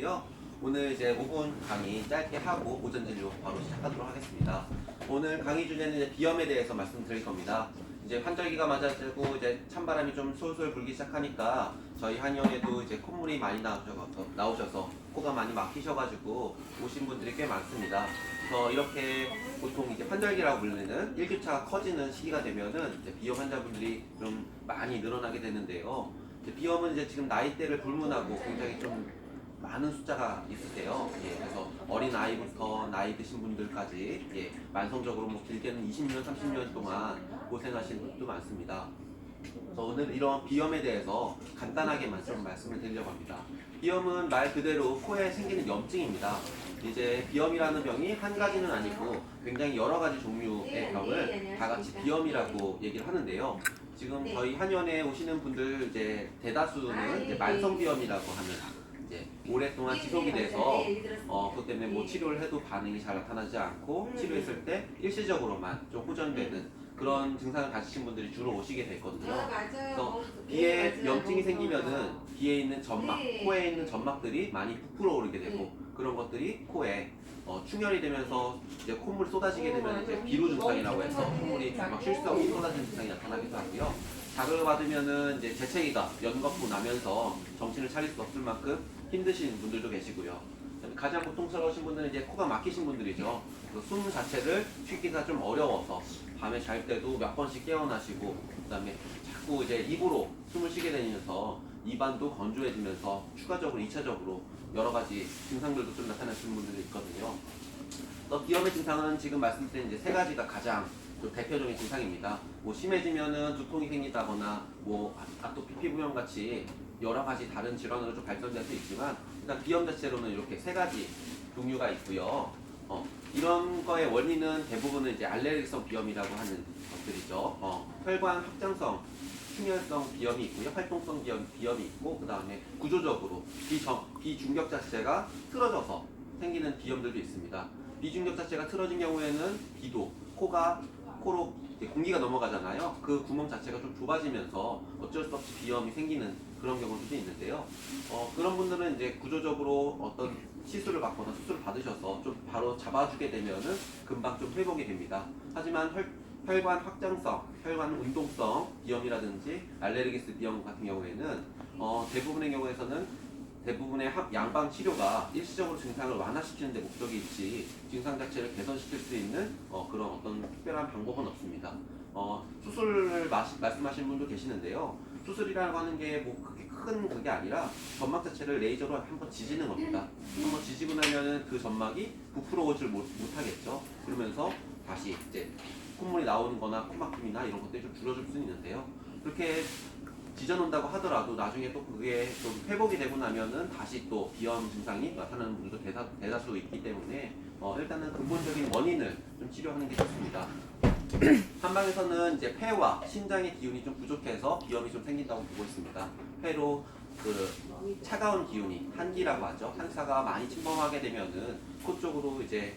거고요. 오늘 이제 5분 강의 짧게 하고 오전 진료 바로 시작하도록 하겠습니다. 오늘 강의 주제는 이제 비염에 대해서 말씀드릴 겁니다. 이제 환절기가 맞아지고 이제 찬바람이 좀 솔솔 불기 시작하니까 저희 한의원에도 이제 콧물이 많이 나오셔서 코가 많이 막히셔가지고 오신 분들이 꽤 많습니다. 그래서 이렇게 보통 이제 환절기라고 불리는 일교차가 커지는 시기가 되면은 이제 비염 환자분들이 좀 많이 늘어나게 되는데요. 이제 비염은 이제 지금 나이대를 불문하고 굉장히 좀 많은 숫자가 있으세요. 예, 그래서 어린 아이부터 나이 드신 분들까지 만성적으로 뭐 길게는 20년, 30년 동안 고생하시는 분도 많습니다. 그래서 오늘 이런 비염에 대해서 간단하게만 좀 말씀을 드리려고 합니다. 비염은 말 그대로 코에 생기는 염증입니다. 이제 비염이라는 병이 한 가지는 아니고 굉장히 여러 가지 종류의 병을 다 같이 비염이라고 얘기를 하는데요. 지금 저희 한의원에 오시는 분들 이제 대다수는 이제 만성비염이라고 하는 이제 오랫동안 지속이 돼서 그것 때문에 뭐 치료를 해도 반응이 잘 나타나지 않고 치료했을 때 일시적으로만 좀 호전되는 그런 증상을 가지신 분들이 주로 오시게 됐거든요. 그래서 비에 염증이 생기면은 비에 있는 점막, 코에 있는 점막들이 많이 부풀어 오르게 되고 그런 것들이 코에 충혈이 되면서 이제 콧물이 쏟아지게 되면 이제 비루 증상이라고 해서 콧물이 막 쉴 수 없이 쏟아지는 증상이 나타나기도 하고요. 자극을 받으면은 이제 재채기가 연거푸 나면서 정신을 차릴 수 없을 만큼 힘드신 분들도 계시고요. 가장 고통스러우신 분들은 이제 코가 막히신 분들이죠. 숨 자체를 쉬기가 좀 어려워서 밤에 잘 때도 몇 번씩 깨어나시고 그다음에 자꾸 이제 입으로 숨을 쉬게 되면서 입안도 건조해지면서 추가적으로 2차적으로 여러 가지 증상들도 좀 나타나시는 분들도 있거든요. 비염의 증상은 지금 말씀드린 이제 세 가지가 가장 좀 대표적인 증상입니다. 뭐 심해지면은 두통이 생기다거나 뭐 아토피 피부염 같이 여러 가지 다른 질환으로 좀 발전될 수 있지만 일단 비염 자체로는 이렇게 세 가지 종류가 있고요. 이런 거의 원인은 대부분은 이제 알레르기성 비염이라고 하는 것들이죠. 혈관 확장성 충혈성 비염이 있고요. 활동성 비염이 있고 그 다음에 구조적으로 비중격 자체가 틀어져서 생기는 비염들도 있습니다. 비중격 자체가 틀어진 경우에는 비도 코로 공기가 넘어가잖아요. 그 구멍 자체가 좀 좁아지면서 어쩔 수 없이 비염이 생기는 그런 경우도 있는데요. 그런 분들은 이제 구조적으로 어떤 시술을 받거나 수술을 받으셔서 좀 바로 잡아주게 되면은 금방 좀 회복이 됩니다. 하지만 혈관 확장성, 혈관 운동성 비염이라든지 알레르기스 비염 같은 경우에는 대부분의 양방 치료가 일시적으로 증상을 완화시키는 데 목적이 있지 증상 자체를 개선시킬 수 있는 그런 어떤 특별한 방법은 없습니다. 수술을 말씀하시는 분도 계시는데요. 수술이라고 하는 게 뭐 그게 아니라 점막 자체를 레이저로 한번 지지는 겁니다. 한번 지지고 나면은 그 점막이 부풀어 오질 못하겠죠. 그러면서 다시 이제 콧물이 나오는 거나 코막힘이나 이런 것들이 좀 줄어들 수 있는데요. 그렇게 지져놓는다고 하더라도 나중에 또 그게 좀 회복이 되고 나면은 다시 또 비염 증상이 나타나는 분들도 대다수 있기 때문에 일단은 근본적인 원인을 좀 치료하는 게 좋습니다. 한방에서는 이제 폐와 신장의 기운이 좀 부족해서 비염이 좀 생긴다고 보고 있습니다. 폐로 그 차가운 기운이 한기라고 하죠. 한사가 많이 침범하게 되면은 코 쪽으로 이제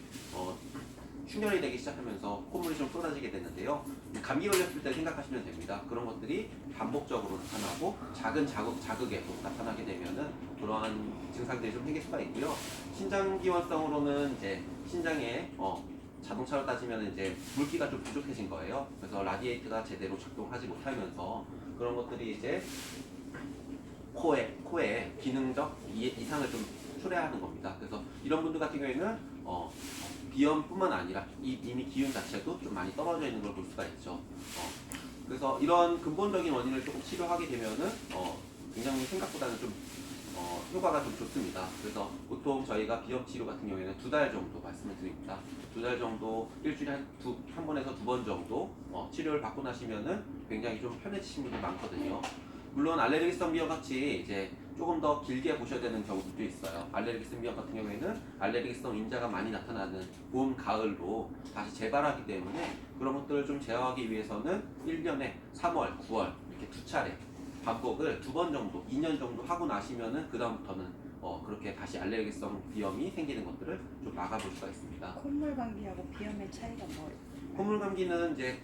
충혈이 되기 시작하면서 콧물이 좀 쏟아지게 되는데요. 감기 걸렸을 때 생각하시면 됩니다. 그런 것들이 반복적으로 나타나고 작은 자극에도 나타나게 되면은 그러한 증상들이 좀 생길 수가 있고요. 신장기원성으로는 이제 신장에 자동차로 따지면 이제 물기가 좀 부족해진 거예요. 그래서 라디에이트가 제대로 작동하지 못하면서 그런 것들이 이제 코에 기능적 이상을 좀 초래하는 겁니다. 그래서 이런 분들 같은 경우에는 비염뿐만 아니라 이미 기운 자체도 좀 많이 떨어져 있는 걸 볼 수가 있죠. 그래서 이런 근본적인 원인을 조금 치료하게 되면은 굉장히 생각보다는 좀 효과가 좀 좋습니다. 그래서 보통 저희가 비염 치료 같은 경우에는 2달 정도 말씀을 드립니다. 2달 정도 일주일에 한 번에서 2번 정도 치료를 받고 나시면은 굉장히 좀 편해지신 분들 많거든요. 물론 알레르기성 비염 같이 이제 조금 더 길게 보셔야 되는 경우도 있어요. 알레르기성 비염 같은 경우에는 알레르기성 인자가 많이 나타나는 봄, 가을로 다시 재발하기 때문에 그런 것들을 좀 제어하기 위해서는 1년에 3월, 9월 이렇게 2차례 반복을 2번 정도, 2년 정도 하고 나시면은 그 다음부터는 그렇게 다시 알레르기성 비염이 생기는 것들을 좀 막아볼 수가 있습니다. 콧물 감기하고 비염의 차이가 뭐예요? 콧물 감기는 이제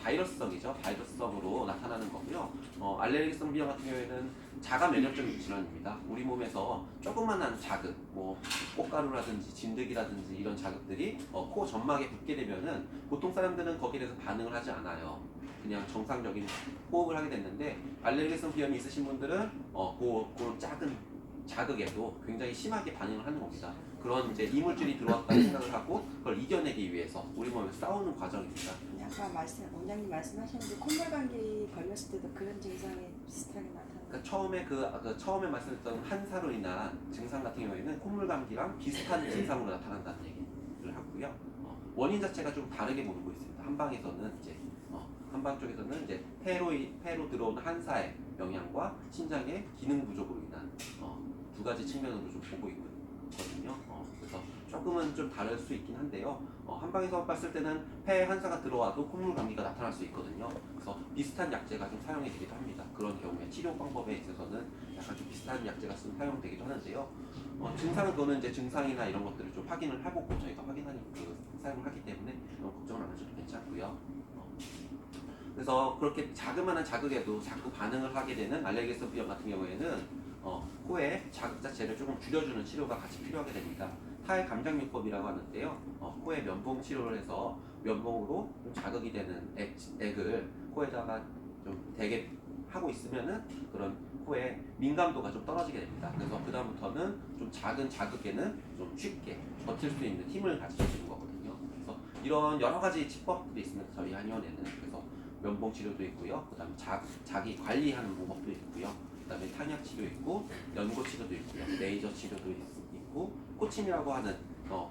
바이러스성이죠. 바이러스성으로 나타나는 거고요. 알레르기성 비염 같은 경우에는 자가 면역적인 질환입니다. 우리 몸에서 조그만한 자극, 뭐 꽃가루라든지 진드기라든지 이런 자극들이 코 점막에 붙게 되면은 보통 사람들은 거기에 대해서 반응을 하지 않아요. 그냥 정상적인 호흡을 하게 됐는데 알레르기성 비염이 있으신 분들은 그런 작은 자극에도 굉장히 심하게 반응을 하는 겁니다. 그런 이제 이물질이 들어왔다고 생각을 하고 그걸 이겨내기 위해서 우리 몸에서 싸우는 과정입니다. 아까 원장님 말씀하셨는데 콧물 감기 걸렸을 때도 그런 증상이 비슷하게 나타나요. 그러니까 처음에 말씀드렸던 한사로 인한 증상 같은 경우에는 콧물 감기랑 비슷한 증상으로 나타난다는 얘기를 하고요. 원인 자체가 좀 다르게 모르고 있습니다. 한방에서는 이제 한방 쪽에서는 이제 폐로 들어온 한사의 영향과 신장의 기능 부족으로 인한 두 가지 측면으로 좀 보고 있거든요. 그래서 조금은 좀 다를 수 있긴 한데요. 한방에서 봤을 때는 폐에 한사가 들어와도 콧물 감기가 나타날 수 있거든요. 그래서 비슷한 약제가 좀 사용되기도 합니다. 그런 경우에 치료 방법에 있어서는 약간 좀 비슷한 약제가 사용되기도 하는데요. 증상은 그거는 이제 증상이나 이런 것들을 좀 확인을 해보고 저희가 확인하니 사용을 하기 때문에 걱정을 안 하셔도 괜찮고요. 그래서 그렇게 자그마한 자극에도 자꾸 반응을 하게 되는 알레르기성 비염 같은 경우에는 코에 자극 자체를 조금 줄여주는 치료가 같이 필요하게 됩니다. 타의 감장요법이라고 하는데요. 코에 면봉 치료를 해서 면봉으로 좀 자극이 되는 액을 코에다가 좀 되게 하고 있으면은 그런 코의 민감도가 좀 떨어지게 됩니다. 그래서 그다음부터는 좀 작은 자극에는 좀 쉽게 버틸 수 있는 힘을 가지셔주는 거거든요. 그래서 이런 여러 가지 치법들이 있습니다. 저희 한의원에는. 그래서 면봉 치료도 있고요. 그다음에 자기 관리하는 방법도 있고요. 그다음에 탄약 치료 있고 연고 치료도 있고요. 레이저 치료도 있고 코침이라고 하는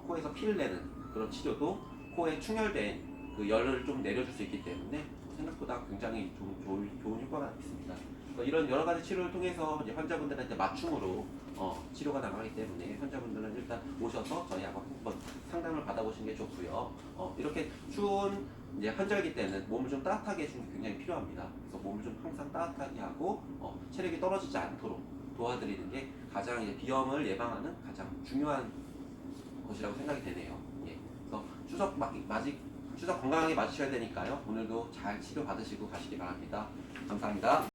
코에서 피를 내는 그런 치료도 코에 충혈된 그 열을 좀 내려줄 수 있기 때문에 생각보다 굉장히 좋은 효과가 있습니다. 이런 여러 가지 치료를 통해서 이제 환자분들한테 맞춤으로 치료가 나가기 때문에 환자분들은 일단 오셔서 저희하고 한번 상담을 받아보시는 게 좋고요. 이렇게 추운 이제 환절기 때는 몸을 좀 따뜻하게 해주는 게 굉장히 필요합니다. 그래서 몸을 좀 항상 따뜻하게 하고 체력이 떨어지지 않도록 도와드리는 게 가장 이제 비염을 예방하는 가장 중요한 것이라고 생각이 되네요. 예. 그래서 추석 건강하게 맞으셔야 되니까요. 오늘도 잘 치료 받으시고 가시기 바랍니다. 감사합니다.